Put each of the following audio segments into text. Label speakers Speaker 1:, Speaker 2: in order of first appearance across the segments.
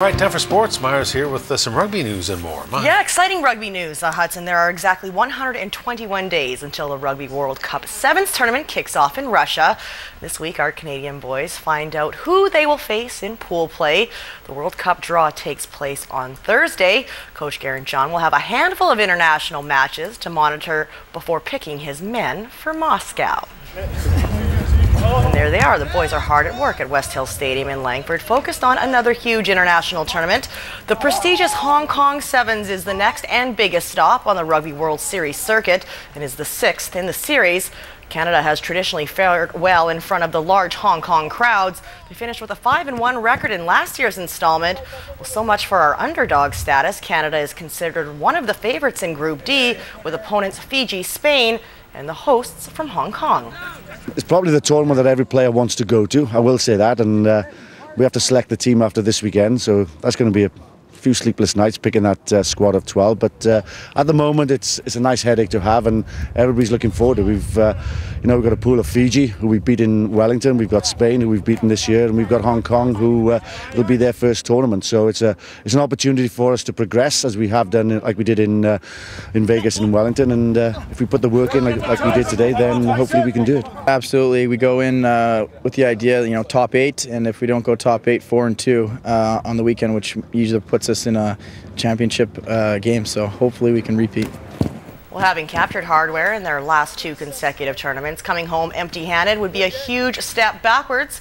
Speaker 1: All right, time for sports. Mira's here with some rugby news and more. Mira.
Speaker 2: Yeah, exciting rugby news, Hudson. There are exactly 121 days until the Rugby World Cup Sevens tournament kicks off in Russia. This week, our Canadian boys find out who they will face in pool play. The World Cup draw takes place on Thursday. Coach Garen John will have a handful of international matches to monitor before picking his men for Moscow. And there they are. The boys are hard at work at West Hill Stadium in Langford, focused on another huge international tournament. The prestigious Hong Kong Sevens is the next and biggest stop on the Rugby World Series circuit and is the 6th in the series. Canada has traditionally fared well in front of the large Hong Kong crowds. They finished with a 5-1 record in last year's installment. Well, so much for our underdog status. Canada is considered one of the favorites in Group D, with opponents Fiji, Spain, and the hosts from Hong Kong.
Speaker 3: It's probably the tournament that every player wants to go to, I will say that, and we have to select the team after this weekend, so that's going to be a few sleepless nights picking that squad of 12, but at the moment it's a nice headache to have, and everybody's looking forward to it. We've got a pool of Fiji, who we beat in Wellington, we've got Spain, who we've beaten this year, and we've got Hong Kong, who it'll be their first tournament, so it's an opportunity for us to progress as we have done, like we did in Vegas and Wellington, and if we put the work in like we did today, then hopefully we can do it.
Speaker 4: Absolutely, we go in with the idea, top 8, and if we don't go top 8, 4-2 on the weekend, which usually puts us in a championship game, so hopefully we can repeat.
Speaker 2: Well, having captured hardware in their last 2 consecutive tournaments, coming home empty-handed would be a huge step backwards.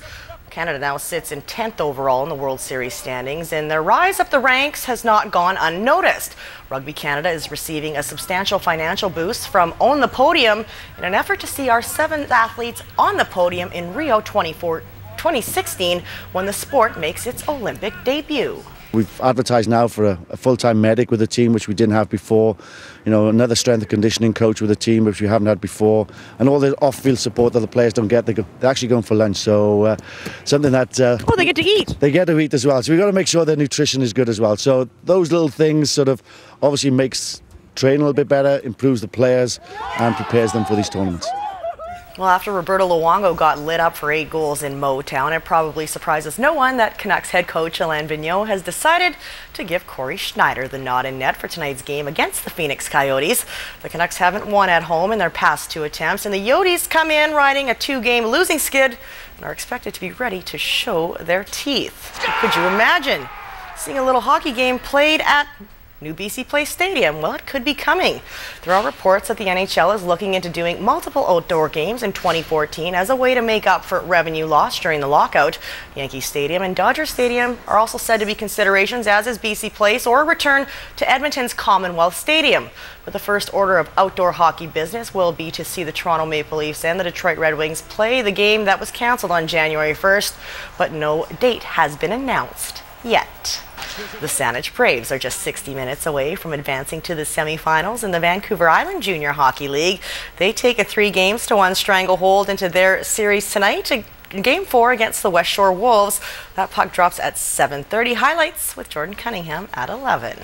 Speaker 2: Canada now sits in 10th overall in the World Series standings, and their rise up the ranks has not gone unnoticed. Rugby Canada is receiving a substantial financial boost from Own the Podium in an effort to see our 7 athletes on the podium in Rio 2016 when the sport makes its Olympic debut.
Speaker 3: We've advertised now for a full-time medic with the team, which we didn't have before. Another strength and conditioning coach with the team, which we haven't had before, and all the off-field support that the players don't get. They're actually going for lunch, so something that
Speaker 2: they get to eat.
Speaker 3: They get to eat as well. So we've got to make sure their nutrition is good as well. So those little things sort of obviously makes training a little bit better, improves the players, and prepares them for these tournaments.
Speaker 2: Well, after Roberto Luongo got lit up for 8 goals in Motown, it probably surprises no one that Canucks head coach Alain Vigneault has decided to give Corey Schneider the nod in net for tonight's game against the Phoenix Coyotes. The Canucks haven't won at home in their past 2 attempts, and the Yotes come in riding a 2-game losing skid and are expected to be ready to show their teeth. Could you imagine seeing a little hockey game played at New BC Place Stadium? Well, it could be coming. There are reports that the NHL is looking into doing multiple outdoor games in 2014 as a way to make up for revenue lost during the lockout. Yankee Stadium and Dodger Stadium are also said to be considerations, as is BC Place, or a return to Edmonton's Commonwealth Stadium. But the first order of outdoor hockey business will be to see the Toronto Maple Leafs and the Detroit Red Wings play the game that was cancelled on January 1st, but no date has been announced yet. The Saanich Braves are just 60 minutes away from advancing to the semifinals in the Vancouver Island Junior Hockey League. They take a 3-1 stranglehold into their series tonight, Game 4 against the West Shore Wolves. That puck drops at 7:30. Highlights with Jordan Cunningham at 11.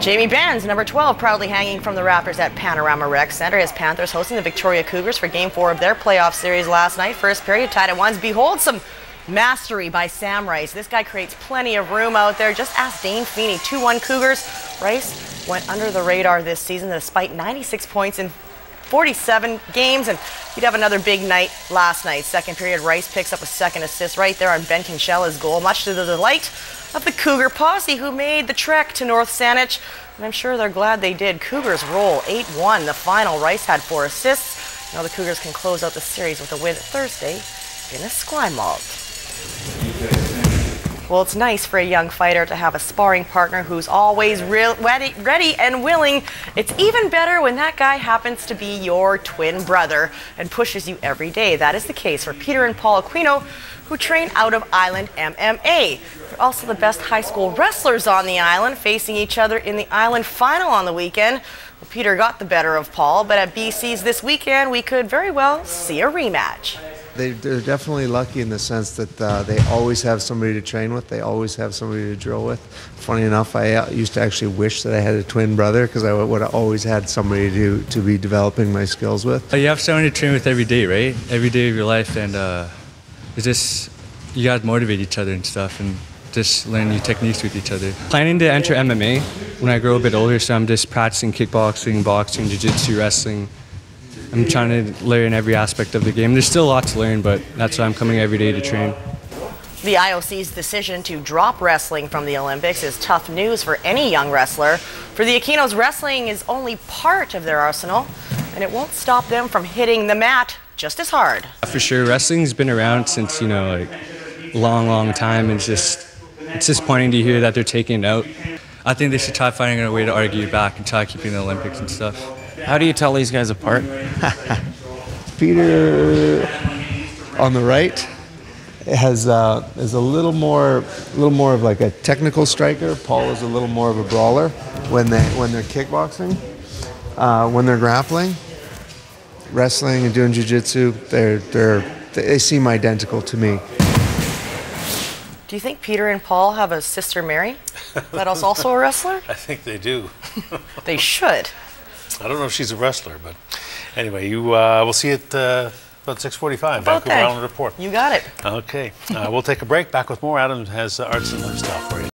Speaker 2: Jamie Benz, number 12, proudly hanging from the Raptors at Panorama Rec Center. His Panthers hosting the Victoria Cougars for Game 4 of their playoff series last night. First period tied at 1. Behold some mastery by Sam Rice. This guy creates plenty of room out there. Just ask Dane Feeney. 2-1 Cougars. Rice went under the radar this season despite 96 points in 47 games, and he'd have another big night last night. Second period, Rice picks up a second assist right there on Ben Kinchella's goal, much to the delight of the Cougar posse, who made the trek to North Saanich, and I'm sure they're glad they did. Cougars roll 8-1 the final. Rice had 4 assists. Now the Cougars can close out the series with a win Thursday in Esquimalt. Well, it's nice for a young fighter to have a sparring partner who's always ready and willing. It's even better when that guy happens to be your twin brother and pushes you every day. That is the case for Peter and Paul Aquino, who train out of Island MMA. They're also the best high school wrestlers on the island, facing each other in the island final on the weekend. Well, Peter got the better of Paul, but at BC's this weekend, we could very well see a rematch.
Speaker 5: They're definitely lucky in the sense that they always have somebody to train with. They always have somebody to drill with. Funny enough, I used to actually wish that I had a twin brother, because I would have always had somebody to be developing my skills with.
Speaker 6: You have someone to train with every day, right? Every day of your life, and it's just you got to motivate each other and stuff, and just learn new techniques with each other. Planning to enter MMA when I grow a bit older, so I'm just practicing kickboxing, boxing, jiu-jitsu, wrestling. I'm trying to learn every aspect of the game. There's still a lot to learn, but that's why I'm coming every day to train.
Speaker 2: The IOC's decision to drop wrestling from the Olympics is tough news for any young wrestler. For the Aquinos, wrestling is only part of their arsenal, and it won't stop them from hitting the mat just as hard.
Speaker 6: For sure, wrestling's been around since, you know, like long time. It's disappointing to hear that they're taking it out. I think they should try finding a way to argue it back and try keeping the Olympics and stuff.
Speaker 7: How do you tell these guys apart?
Speaker 5: Peter on the right is a little more of like a technical striker. Paul is a little more of a brawler when they're kickboxing. When they're grappling, wrestling and doing jiu-jitsu, they seem identical to me.
Speaker 2: Do you think Peter and Paul have a sister Mary that is also a wrestler?
Speaker 1: I think they do.
Speaker 2: They should.
Speaker 1: I don't know if she's a wrestler, but anyway, we'll see it about 6:45. Back with Alan Report.
Speaker 2: You got it.
Speaker 1: Okay, we'll take a break. Back with more. Adam has arts and lifestyle for you.